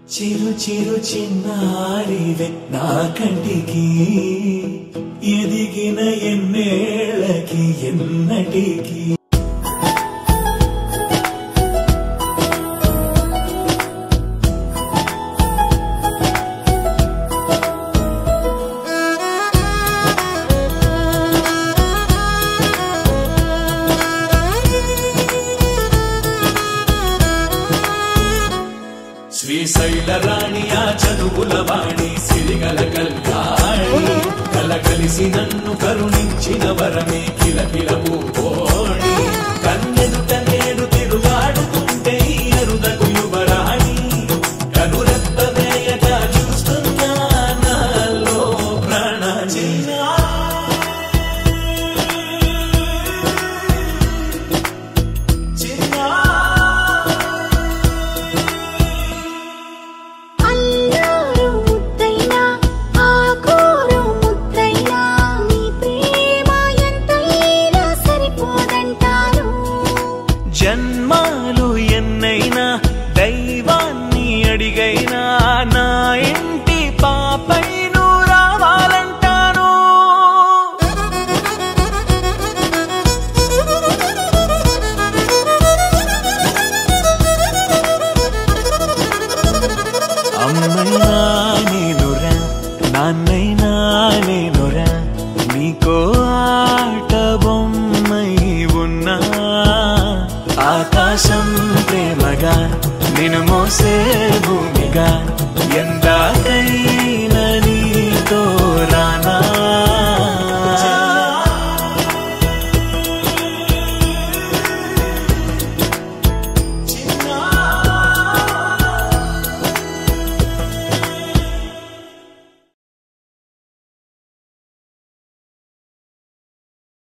చిరు చిరు చిన్నారివే నా కంటికి ఎదిగిన ఎన్నేళ్ళకి ఎన్నటికి శ్రీశైల రాణియా చదువుల వాణి సిరిగల కల్యాణి కలకలిసి నన్ను కరుణించిన వరమే కిలకిల పూకోణి కన్నెదుట నేడు తిరుగాడుతుంటే అరుదకు యువరాణి కనురెప్ప వేయగా చూస్తున్నా నాలో ప్రాణాన్ని జన్మాలు ఎన్నైనా దైవాన్ని అడిగైనా నా ఇంటి పాపై నువ్వు రావాలంటాను అమ్మైనా నేనురా నాన్నైనా నేనురా నీకో ఆట బొమ్మై ఉన్నా ఆకాశం ప్రేమగా నిన్ను మోసే